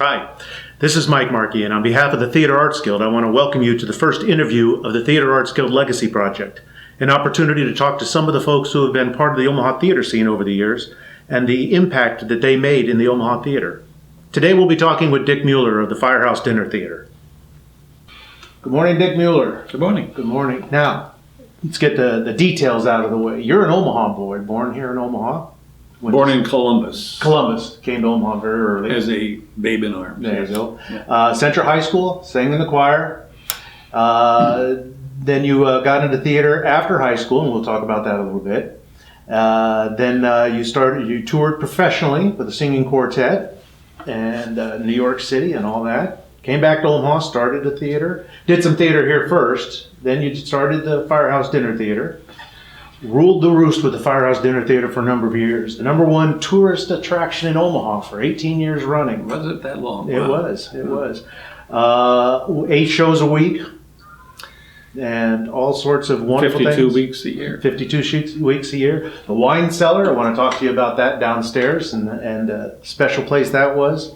Hi, this is Mike Markey, and on behalf of the Theater Arts Guild, I want to welcome you to the first interview of the Theater Arts Guild Legacy Project, an opportunity to talk to some of the folks who have been part of the Omaha theater scene over the years and the impact that they made in the Omaha theater. Today we'll be talking with Dick Mueller of the Firehouse Dinner Theater. Good morning, Dick Mueller. Good morning. Good morning. Now, let's get the details out of the way. You're an Omaha boy, born here in Omaha? Born in Columbus. Columbus. Came to Omaha very early. As a babe in arms. There you go. Yeah. Central High School, sang in the choir. Then you got into theater after high school, and we'll talk about that a little bit. Then you toured professionally with a singing quartet and New York City and all that. Came back to Omaha, started a theater. Did some theater here first. Then you started the Firehouse Dinner Theater. Ruled the roost with the Firehouse Dinner Theater for a number of years. The number one tourist attraction in Omaha for 18 years running. Was it that long? It Wow. was. It was. 8 shows a week and all sorts of wonderful 52 things. weeks a year. 52 weeks a year. The wine cellar, I want to talk to you about that downstairs and a special place that was.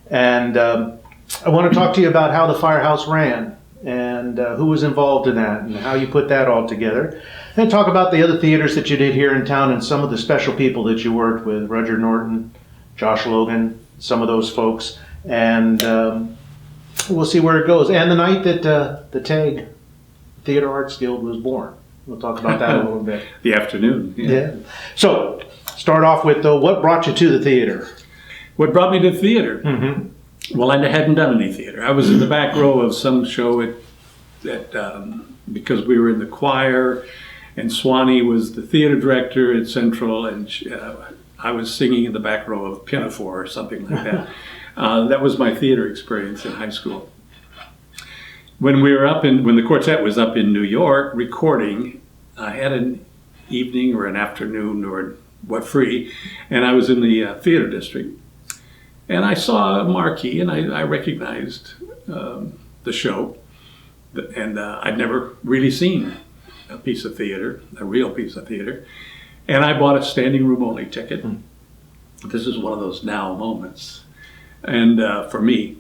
And I want to talk to you about how the Firehouse ran and who was involved in that and how you put that all together. And talk about the other theaters that you did here in town and some of the special people that you worked with, Roger Norton, Josh Logan, some of those folks. And we'll see where it goes. And the night that the TAG, Theater Arts Guild, was born. We'll talk about that a little bit. The afternoon. Yeah. So, start off with, what brought you to the theater? What brought me to theater? Mm-hmm. Well, I hadn't done any theater. I was in the back row of some show because we were in the choir, and Swanee was the theater director at Central, and I was singing in the back row of Pinafore or something like that. That was my theater experience in high school. When the quartet was up in New York recording, I had an evening or an afternoon or what free, and I was in the theater district. And I saw a marquee, and I recognized the show. And I'd never really seen a piece of theater, a real piece of theater. And I bought a standing room only ticket. This is one of those now moments, and for me.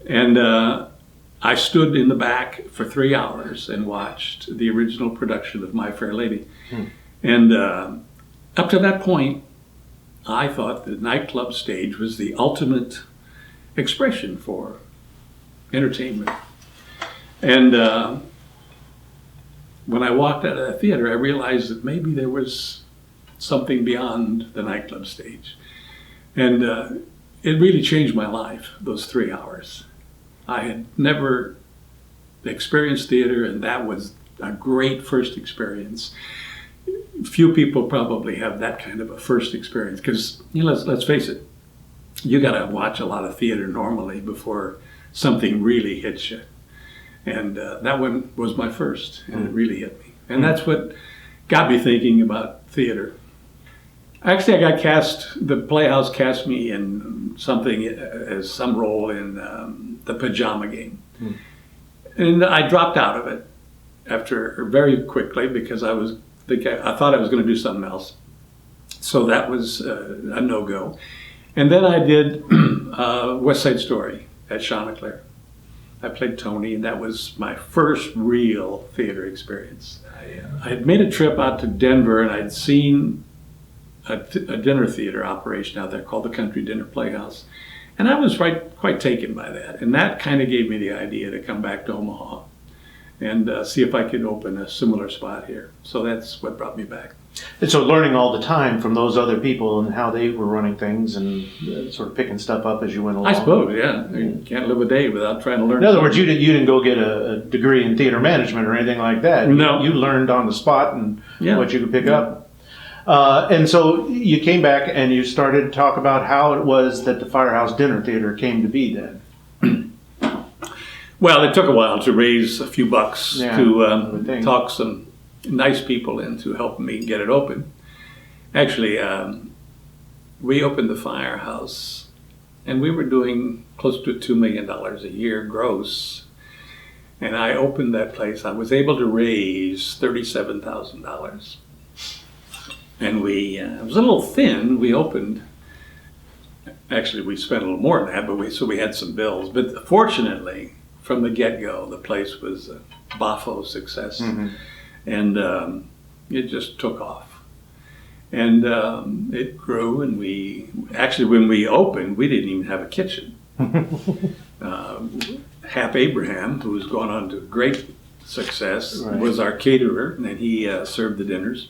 And I stood in the back for 3 hours and watched the original production of My Fair Lady. And up to that point, I thought the nightclub stage was the ultimate expression for entertainment. And when I walked out of the theater, I realized that maybe there was something beyond the nightclub stage. And it really changed my life, those 3 hours. I had never experienced theater, and that was a great first experience. Few people probably have that kind of a first experience because, let's face it, you got to watch a lot of theater normally before something really hits you. And that one was my first, and it really hit me. And that's what got me thinking about theater. Actually, I got cast, the Playhouse cast me in something, as some role in the Pajama Game. And I dropped out of it after very quickly because I thought I was going to do something else. So that was a no-go. And then I did West Side Story at Chanticleer. I played Tony, and that was my first real theater experience. I had made a trip out to Denver, and I'd seen a dinner theater operation out there called the Country Dinner Playhouse. And I was quite taken by that. And that kind of gave me the idea to come back to Omaha and see if I could open a similar spot here. So that's what brought me back. And so learning all the time from those other people and how they were running things and sort of picking stuff up as you went along. I suppose, yeah. You can't live a day without trying to learn. In other words, you didn't go get a degree in theater management or anything like that. No. You learned on the spot and what you could pick up. And so you came back and you started to talk about how it was that the Firehouse Dinner Theater came to be then. Well, it took a while to raise a few bucks to talk some nice people in to help me get it open. Actually, we opened the Firehouse, and we were doing close to $2 million a year gross. And I opened that place. I was able to raise $37,000. And it was a little thin. We opened Actually, we spent a little more than that, but we had some bills. But fortunately, from the get-go, the place was a boffo success, and it just took off. And it grew, and when we opened, we didn't even have a kitchen. Hap Abraham, who's gone on to great success, was our caterer, and he served the dinners.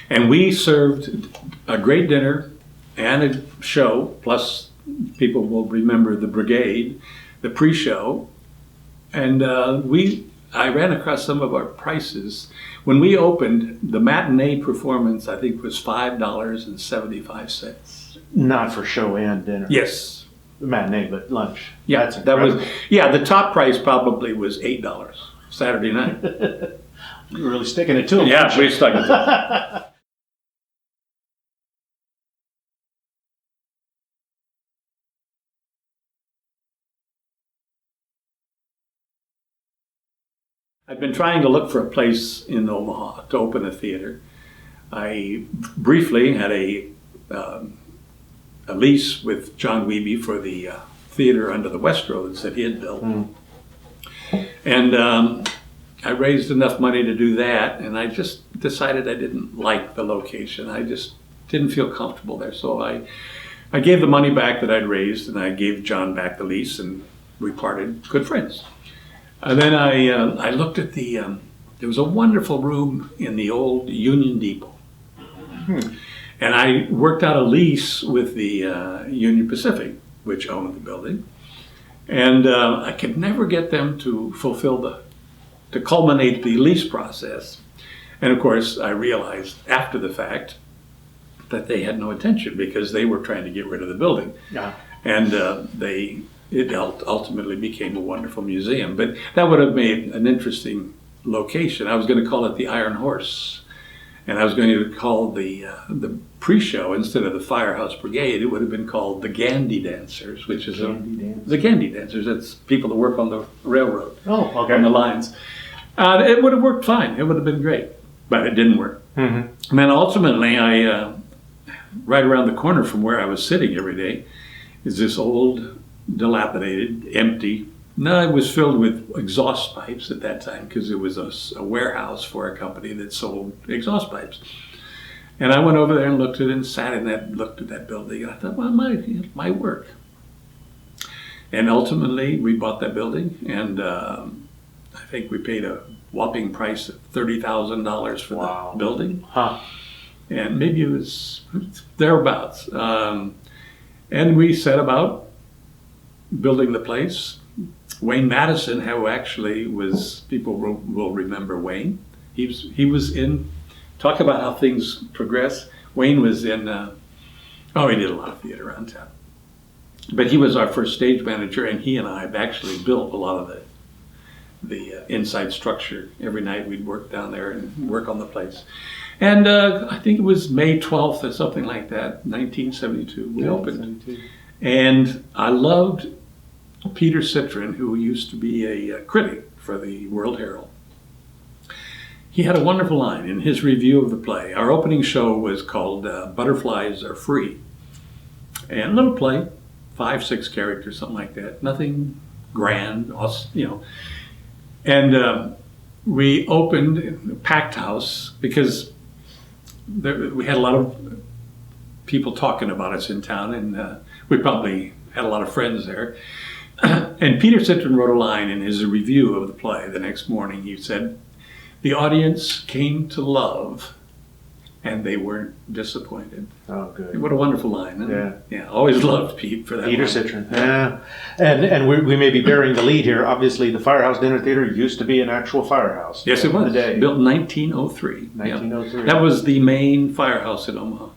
And we served a great dinner and a show, plus people will remember the Brigade, the pre-show. And I ran across some of our prices. When we opened, the matinee performance, I think, was $5.75. Not for show and dinner. Yes. Matinee, but lunch. Yeah, That's that was. incredible. Yeah, the top price probably was $8 Saturday night. You're really sticking it to them. Yeah, we stuck it to them. I've been trying to look for a place in Omaha to open a theater. I briefly had a lease with John Wiebe for the theater under the West Roads that he had built. And I raised enough money to do that, and I just decided I didn't like the location. I just didn't feel comfortable there. So I gave the money back that I'd raised, and I gave John back the lease, and we parted good friends. And then I looked at there was a wonderful room in the old Union Depot. And I worked out a lease with the Union Pacific, which owned the building. And I could never get them to to culminate the lease process. And of course, I realized after the fact that they had no intention because they were trying to get rid of the building. Yeah. And it ultimately became a wonderful museum. But that would have made an interesting location. I was going to call it the Iron Horse. And I was going to call the pre-show, instead of the Firehouse Brigade, it would have been called the Gandhi Dancers, which is the Gandhi Dancers. That's people that work on the railroad, okay. on the lines. It would have worked fine. It would have been great, but it didn't work. And then ultimately, right around the corner from where I was sitting every day, is this old, dilapidated, empty. No, it was filled with exhaust pipes at that time because it was a warehouse for a company that sold exhaust pipes. And I went over there and looked at it and looked at that building, and I thought, well, it might work. And ultimately, we bought that building, and I think we paid a whopping price of $30,000 for the building. And maybe it was thereabouts. And we set about building the place. Wayne Madison, who actually people will remember Wayne. He was in, talk about how things progress. Wayne was in, he did a lot of theater around town. But he was our first stage manager, and he and I have actually built a lot of the inside structure. Every night we'd work down there and work on the place. And I think it was May 12th or something like that, 1972, we opened. 72. And I loved Peter Citron, who used to be a critic for the World Herald. He had a wonderful line in his review of the play. Our opening show was called Butterflies Are Free. And a little play, 5-6 characters, something like that. Nothing grand, And we opened in a packed house because we had a lot of people talking about us in town, and we probably had a lot of friends there. And Peter Citron wrote a line in his review of the play the next morning. He said, "The audience came to love, and they weren't disappointed." Oh, good. What a wonderful line. Yeah. Yeah, always loved Pete for that. Peter line. Citron. Yeah. And we may be bearing the lead here. Obviously, the Firehouse Dinner Theater used to be an actual firehouse. Yes, it was. The day. Built in 1903. 1903. Yeah. That was the main firehouse in Omaha.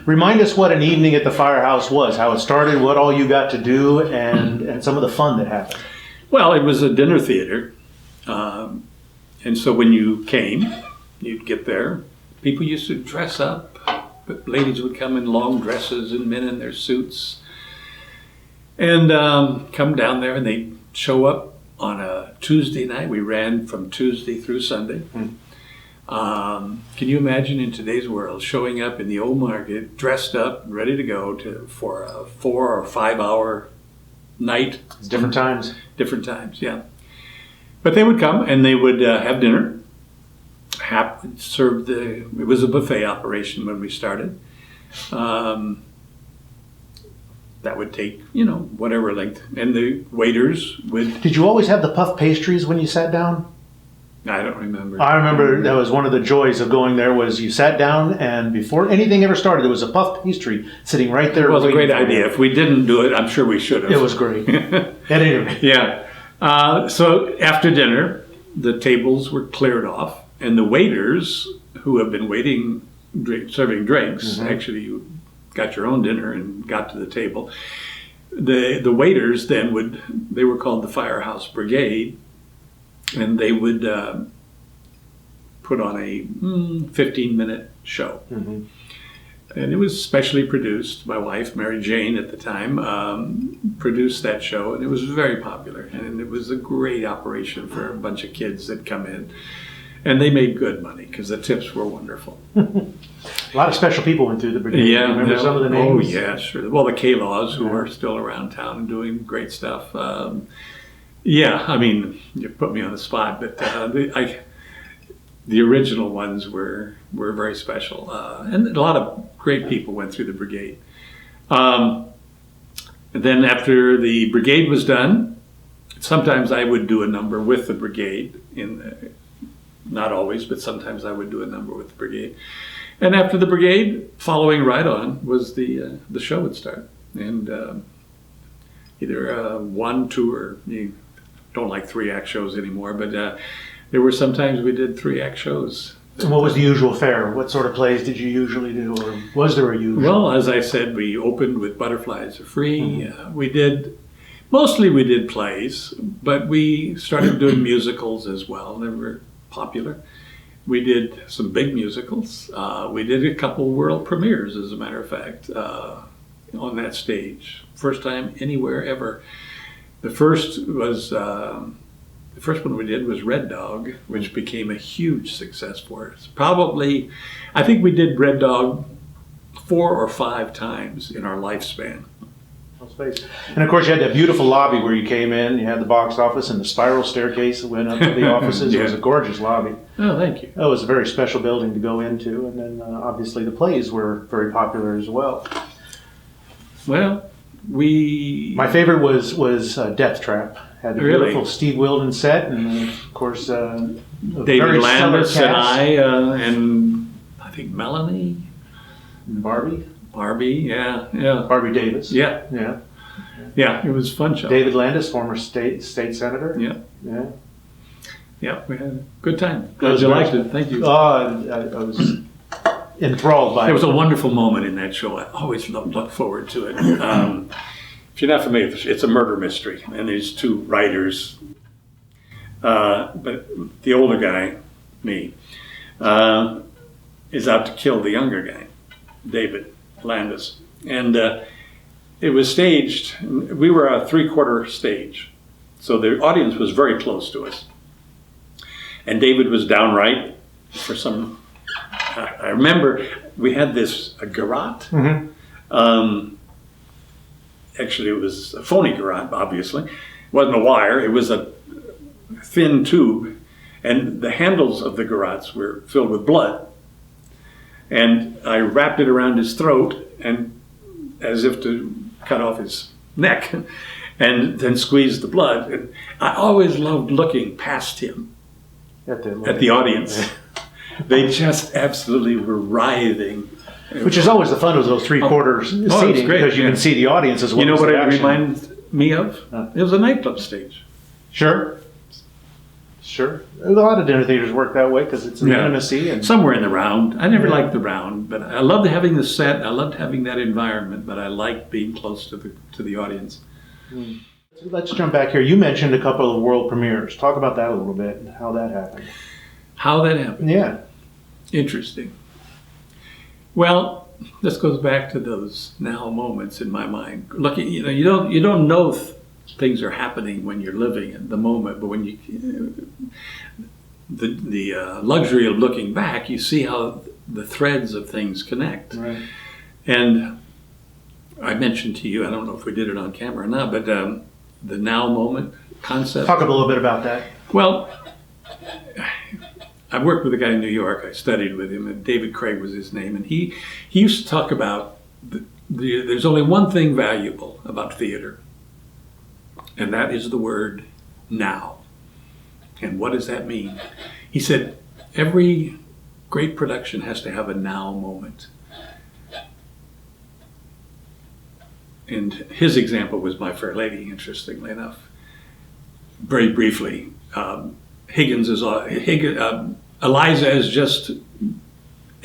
Remind us what an evening at the Firehouse was, how it started, what all you got to do, and some of the fun that happened. Well, it was a dinner theater. And so when you came, you'd get there. People used to dress up. But ladies would come in long dresses and men in their suits. And come down there, and they'd show up on a Tuesday night. We ran from Tuesday through Sunday. Can you imagine in today's world showing up in the old market, dressed up, ready to go for a 4 or 5 hour night? It's different times. Different times, yeah. But they would come and they would have dinner. It was a buffet operation when we started. That would take, whatever length. And the waiters would... Did you always have the puff pastries when you sat down? I don't remember. I remember that was one of the joys of going there was you sat down and before anything ever started, there was a puff pastry sitting right there. It was a great idea. If we didn't do it, I'm sure we should have. It was great. At any rate. Yeah. So after dinner, the tables were cleared off and the waiters who have been waiting, serving drinks, actually you got your own dinner and got to the table. The waiters then they were called the Firehouse Brigade, and they would put on a 15-minute show. Mm-hmm. And it was specially produced. My wife, Mary Jane at the time, produced that show, and it was very popular. And it was a great operation for a bunch of kids that come in. And they made good money because the tips were wonderful. A lot of special people went through the brigade. Yeah, remember some of the names? Oh, yeah, sure. Well, the K-Laws, who are still around town and doing great stuff. Yeah, I mean, you put me on the spot, but the original ones were very special. And a lot of great people went through the brigade. Then after the brigade was done, sometimes I would do a number with the brigade. Not always, but sometimes I would do a number with the brigade. And after the brigade, following right on, was the show would start. And either 1, 2, or you don't like 3-act shows anymore, but there were sometimes we did 3-act shows. And what was the usual fare? What sort of plays did you usually do, or was there a usual? Well, as I said, we opened with Butterflies Are Free. Mm-hmm. Mostly we did plays, but we started doing musicals as well. They were popular. We did some big musicals. We did a couple world premieres, as a matter of fact, on that stage. First time anywhere ever. The first one we did was Red Dog, which became a huge success for us. Probably, I think we did Red Dog 4 or 5 times in our lifespan. Space. And of course you had that beautiful lobby where you came in, you had the box office and the spiral staircase that went up to the offices. Yeah. It was a gorgeous lobby. Oh, thank you. It was a very special building to go into, and then obviously the plays were very popular as well. Well, my favorite was Death Trap. Had a really? Beautiful Steve Wilden set, and of course David Landis and I, and I think Melanie. Barbie, yeah. Barbie Davis. Yeah. It was a fun show. David Landis, former state senator. Yeah. We had a good time. Glad you liked it. Thank you. I was enthralled by it. It was a wonderful moment in that show. I always look forward to it. If you're not familiar, it's a murder mystery, and there's 2 writers. But the older guy, me, is out to kill the younger guy, David Landis. And it was staged. We were a 3/4 stage, so the audience was very close to us. And David was downright for some. I remember we had a garrote. Mm-hmm. Actually, it was a phony garrote. Obviously, it wasn't a wire. It was a thin tube, and the handles of the garrotes were filled with blood. And I wrapped it around his throat, and as if to cut off his neck, and then squeezed the blood. And I always loved looking past him at the audience. They just absolutely were writhing. Which is always the fun of those 3/4 seating, because you can see the audience as well. You know what it reminds me of? It was a nightclub stage. Sure. A lot of dinner theaters work that way because it's an intimacy. And somewhere in the round. I never liked the round, but I loved having the set. I loved having that environment, but I liked being close to the audience. Let's jump back here. You mentioned a couple of world premieres. Talk about that a little bit and how that happened. How that happened? Yeah. Interesting. Well, this goes back to those now moments in my mind. Looking, you don't know things are happening when you're living at the moment, but when the luxury of looking back, you see how the threads of things connect. Right. And I mentioned to you, I don't know if we did it on camera or not, but the now moment concept. Talk a little bit about that. Well, I worked with a guy in New York. I studied with him, and David Craig was his name. And he used to talk about there's only one thing valuable about theater, and that is the word now. And what does that mean? He said, every great production has to have a now moment. And his example was My Fair Lady, interestingly enough. Very briefly, Eliza has just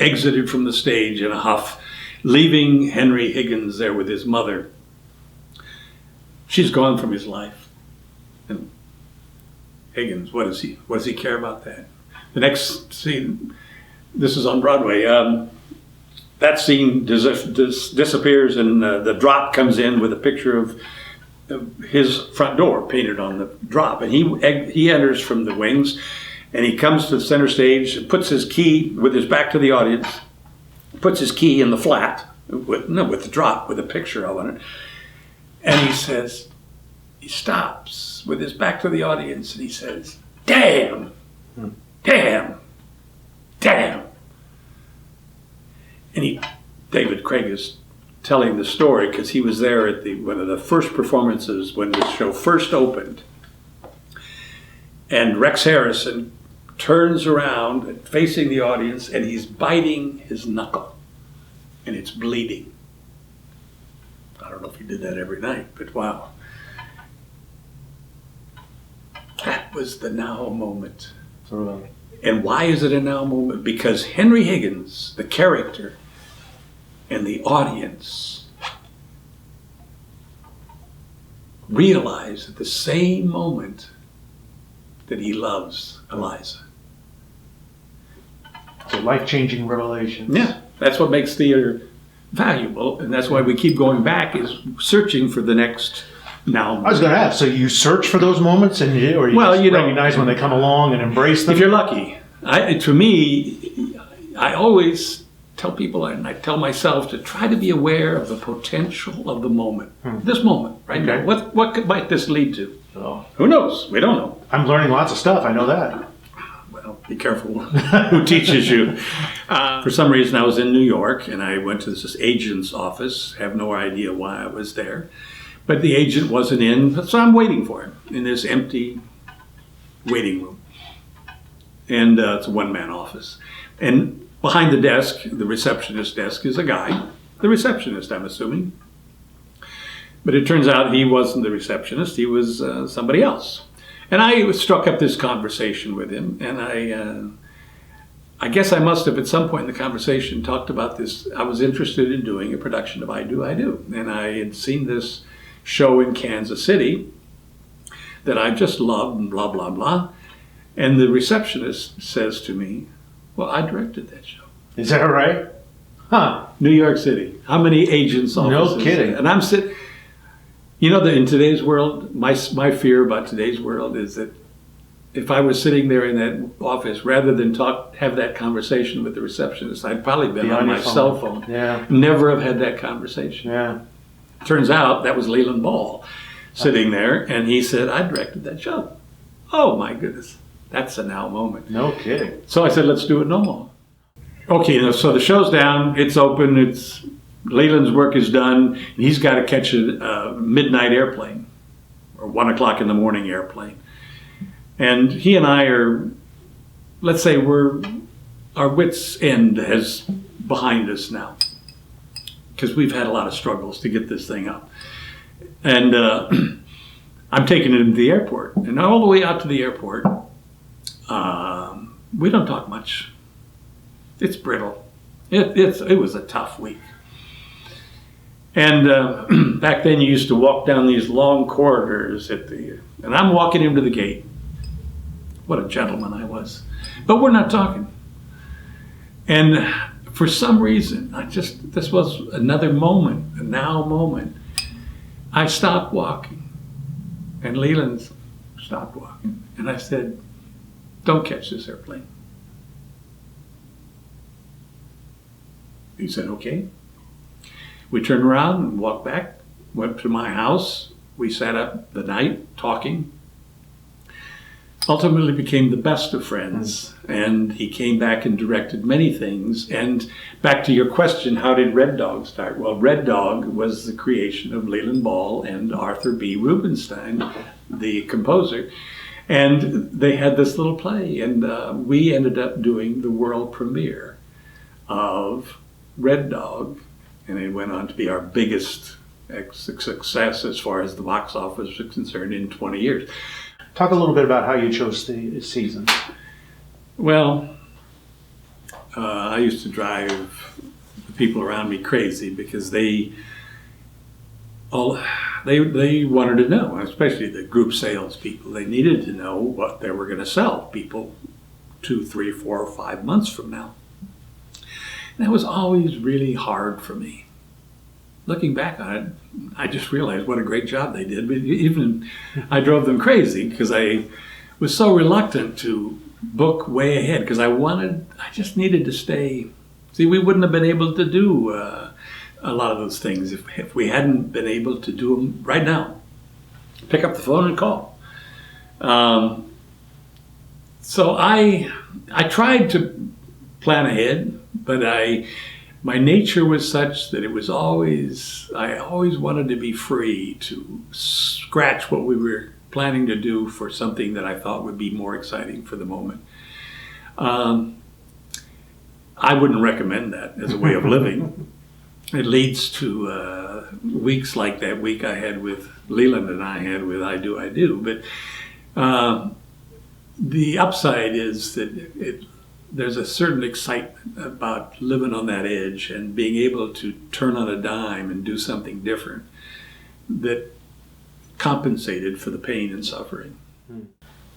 exited from the stage in a huff, leaving Henry Higgins there with his mother. She's gone from his life. And Higgins, what does he care about that? The next scene, this is on Broadway, that scene disappears, and the drop comes in with a picture of his front door painted on the drop. And he enters from the wings, and he comes to the center stage and puts his key, with his back to the audience, puts his key in the flat, with the drop, with a picture of it. And he stops with his back to the audience, and he says, "Damn, damn, damn." And David Craig is telling the story because he was there at one of the first performances when the show first opened. And Rex Harrison turns around facing the audience, and he's biting his knuckle, and it's bleeding. I don't know if he did that every night, but wow. That was the now moment. And why is it a now moment? Because Henry Higgins, the character, and the audience realize at the same moment that he loves Eliza. So life-changing revelations. Yeah, that's what makes theater valuable, and that's why we keep going back, is searching for the next now. I was going to ask, so you search for those moments, or you recognize when they come along and embrace them? If you're lucky. I always tell people, and I tell myself, to try to be aware of the potential of the moment. This moment, right now. What might this lead to? Oh. Who knows? We don't know. I'm learning lots of stuff, I know that. Well, be careful who teaches you. For some reason, I was in New York, and I went to this agent's office. Have no idea why I was there. But the agent wasn't in, so I'm waiting for him in this empty waiting room. And it's a one-man office. And behind the desk, the receptionist desk, is a guy. The receptionist, I'm assuming. But it turns out he wasn't the receptionist. He was somebody else. And I struck up this conversation with him. And I guess I must have, at some point in the conversation, talked about this. I was interested in doing a production of I Do, I Do. And I had seen this show in Kansas City that I just loved, and blah, blah, blah. And the receptionist says to me, "Well, I directed that show." Is that right? Huh. New York City. How many agents' offices? No kidding. And I'm sitting, that in today's world, my fear about today's world is that if I was sitting there in that office, rather than have that conversation with the receptionist, I'd probably been on my cell phone. Yeah. Never have had that conversation. Yeah. Turns out that was Leland Ball sitting there, and he said, "I directed that show." Oh my goodness. That's a now moment. No kidding. So I said, let's do it in Omaha. Okay, so the show's down, it's open, Leland's work is done, and he's got to catch a midnight airplane, or 1 o'clock in the morning airplane. And he and I are, let's say our wits' end is behind us now, because we've had a lot of struggles to get this thing up. And I'm taking him to the airport, and all the way out to the airport, we don't talk much. It's brittle. It was a tough week. And back then you used to walk down these long corridors and I'm walking him to the gate. What a gentleman I was. But we're not talking. And for some reason, this was another moment, a now moment. I stopped walking, and Leland stopped walking. And I said, don't catch this airplane. He said, okay. We turned around and walked back, went to my house. We sat up the night talking. Ultimately became the best of friends. And he came back and directed many things. And back to your question, how did Red Dog start? Well, Red Dog was the creation of Leland Ball and Arthur B. Rubinstein, the composer. And they had this little play. And we ended up doing the world premiere of Red Dog. And it went on to be our biggest success as far as the box office was concerned in 20 years. Talk a little bit about how you chose the seasons. Well, I used to drive the people around me crazy because they wanted to know, especially the group sales people. They needed to know what they were going to sell people 2, 3, 4, or 5 months from now. And that was always really hard for me. Looking back on it, I just realized what a great job they did. But even I drove them crazy because I was so reluctant to book way ahead because I just needed to stay. See, we wouldn't have been able to do a lot of those things if we hadn't been able to do them right now. Pick up the phone and call. So I tried to plan ahead, but my nature was such that I always wanted to be free to scratch what we were planning to do for something that I thought would be more exciting for the moment. I wouldn't recommend that as a way of living. It leads to weeks like that week I had with Leland and I had with I Do. But the upside is that there's a certain excitement about living on that edge and being able to turn on a dime and do something different that compensated for the pain and suffering.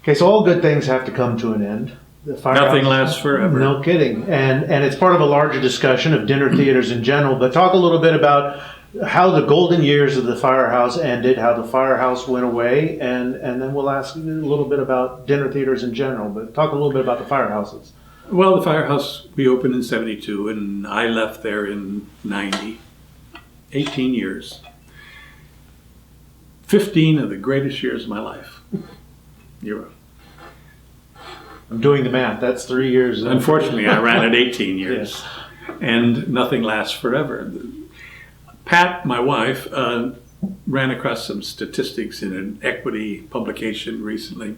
Okay, so all good things have to come to an end. Nothing lasts forever. No kidding. And it's part of a larger discussion of dinner theaters in general, but talk a little bit about how the golden years of the Firehouse ended, how the Firehouse went away, and then we'll ask a little bit about dinner theaters in general, but talk a little bit about the Firehouses. Well, the Firehouse, we opened in 72, and I left there in 90. 18 years. 15 of the greatest years of my life. I'm doing the math. That's 3 years. Unfortunately, I ran at 18 years. Yes. And nothing lasts forever. Pat, my wife, ran across some statistics in an equity publication recently.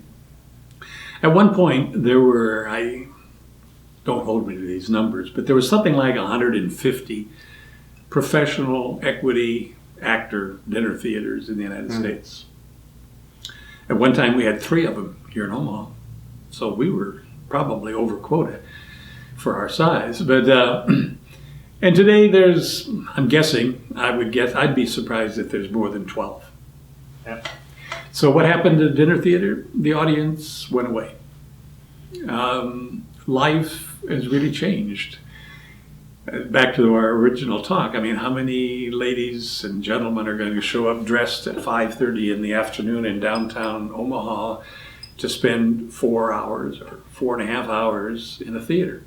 At one point, there were, don't hold me to these numbers, but there was something like 150 professional equity actor dinner theaters in the United States. At one time, we had 3 of them here in Omaha. So we were probably over quota for our size. But and today there's, I'd be surprised if there's more than 12. Yeah. So what happened to dinner theater? The audience went away. Life has really changed. Back to our original talk, I mean, how many ladies and gentlemen are going to show up dressed at 5:30 in the afternoon in downtown Omaha to spend 4 hours or 4.5 hours in a theater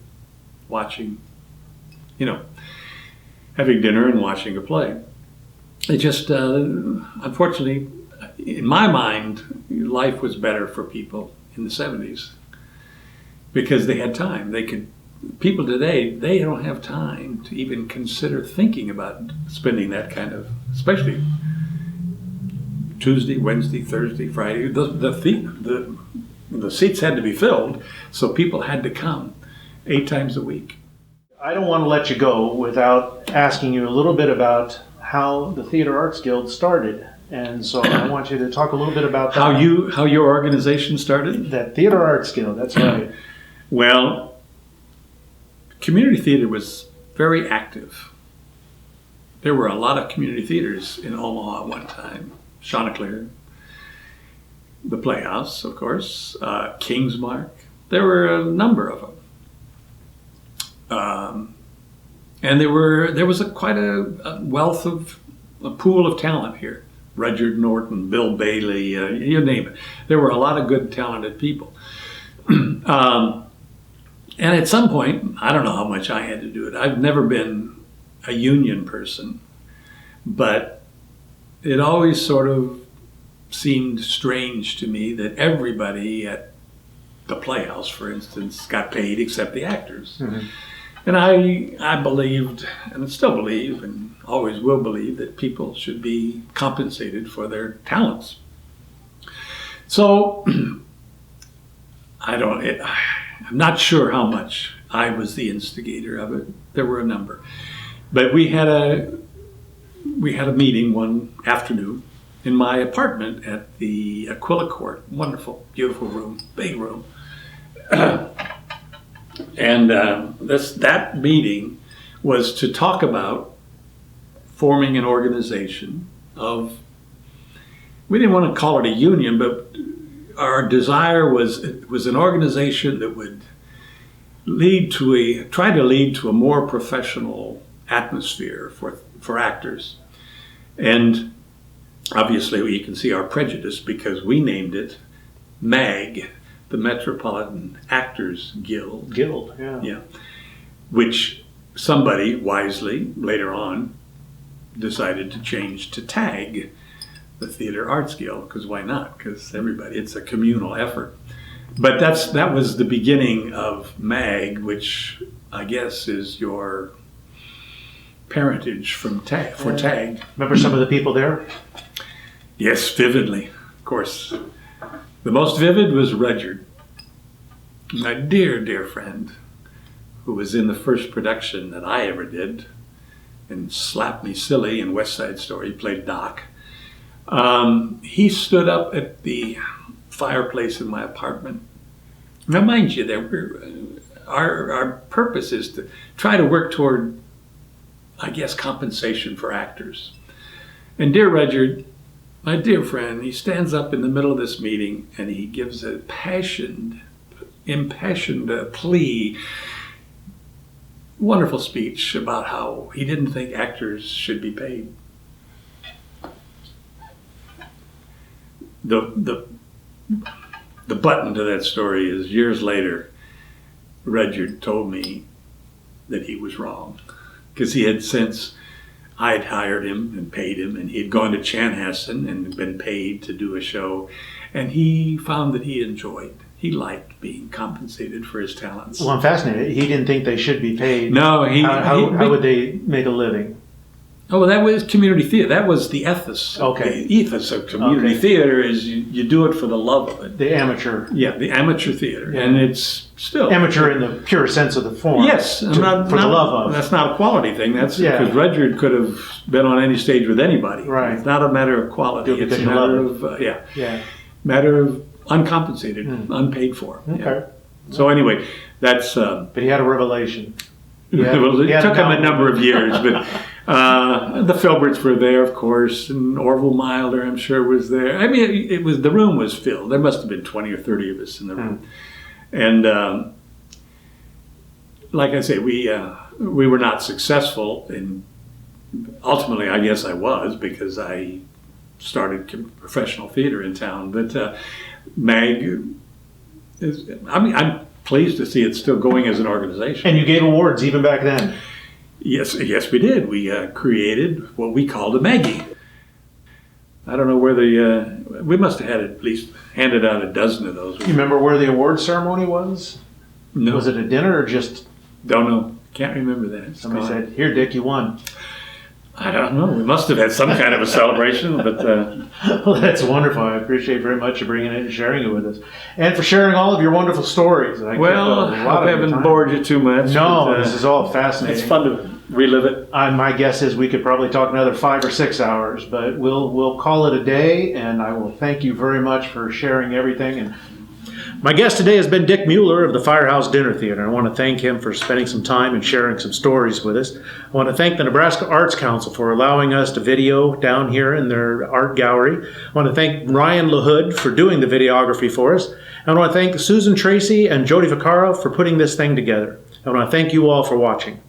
watching, having dinner and watching a play? It just, unfortunately, in my mind, life was better for people in the 70s because they had time. People today, they don't have time to even consider thinking about spending that kind of, especially Tuesday, Wednesday, Thursday, Friday. The seats had to be filled, so people had to come 8 times a week. I don't want to let you go without asking you a little bit about how the Theater Arts Guild started. And so I want you to talk a little bit about that. How your organization started? That Theater Arts Guild, that's right. Well, community theater was very active. There were a lot of community theaters in Omaha at one time. Chanticleer, the Playhouse, of course, Kingsmark. There were a number of them. And there was quite a wealth of a pool of talent here. Rudyard Norton, Bill Bailey, you name it. There were a lot of good, talented people. And at some point, I don't know how much I had to do it. I've never been a union person, but it always sort of seemed strange to me that everybody at the Playhouse, for instance, got paid except the actors. Mm-hmm. And I believed, and I still believe, and always will believe, that people should be compensated for their talents. So I'm not sure how much I was the instigator of it. There were a number, but we had a meeting one afternoon in my apartment at the Aquila Court. Wonderful, beautiful room, big room. And that meeting was to talk about forming an organization of, we didn't want to call it a union, but our desire was, it was an organization that would try to lead to a more professional atmosphere for actors. And obviously you can see our prejudice because we named it MAG, the Metropolitan Actors Guild. Yeah. Which somebody wisely later on decided to change to TAG, the Theater Arts Guild, because why not? Because it's a communal effort. But that was the beginning of MAG, which I guess is your parentage from TAG, for TAG. Remember some of the people there? Yes, vividly, of course. The most vivid was Rudyard, my dear, dear friend, who was in the first production that I ever did and slapped me silly in West Side Story. He played Doc. He stood up at the fireplace in my apartment. Now, mind you, our purpose is to try to work toward, I guess, compensation for actors. And dear Rudyard, my dear friend, he stands up in the middle of this meeting and he gives a impassioned plea, wonderful speech about how he didn't think actors should be paid. The button to that story is years later, Rudyard told me that he was wrong because he had since I'd hired him and paid him, and he'd gone to Chanhassen and been paid to do a show, and he found that he liked being compensated for his talents. Well, I'm fascinated. He didn't think they should be paid. No, how would they make a living? Oh, well, that was community theater. That was the ethos. Okay. The ethos of community theater is you do it for the love of it. The amateur. Yeah, the amateur theater. Yeah. And it's still... Amateur in the pure sense of the form. Yes. For the love of. That's not a quality thing. That's because Rudyard could have been on any stage with anybody. Right. It's not a matter of quality. It's a matter of, matter of uncompensated, unpaid for. Okay. Yeah. So anyway, that's... but he had a revelation. Well, it took him a number of years, but the Filberts were there, of course, and Orville Milder, I'm sure, was there. I mean, the room was filled. There must have been 20 or 30 of us in the room. And like I say, we were not successful, and ultimately, I guess I was, because I started professional theater in town. But MAG is, I'm pleased to see it still going as an organization. And you gave awards even back then. Yes, we did. We created what we called a Maggie. I don't know where we must have had at least handed out a dozen of those. You remember where the award ceremony was? No. Was it a dinner or just? Don't know. Can't remember that. Somebody said, "Here, Dick, you won." I don't know. We must have had some kind of a celebration, but... Well, that's wonderful. I appreciate very much you bringing it and sharing it with us. And for sharing all of your wonderful stories. I haven't bored you too much. No, but, this is all fascinating. It's fun to relive it. My guess is we could probably talk another 5 or 6 hours, but we'll call it a day, and I will thank you very much for sharing everything. And my guest today has been Dick Mueller of the Firehouse Dinner Theater. I want to thank him for spending some time and sharing some stories with us. I want to thank the Nebraska Arts Council for allowing us to video down here in their art gallery. I want to thank Ryan LaHood for doing the videography for us. I want to thank Susan Tracy and Jody Vaccaro for putting this thing together. I want to thank you all for watching.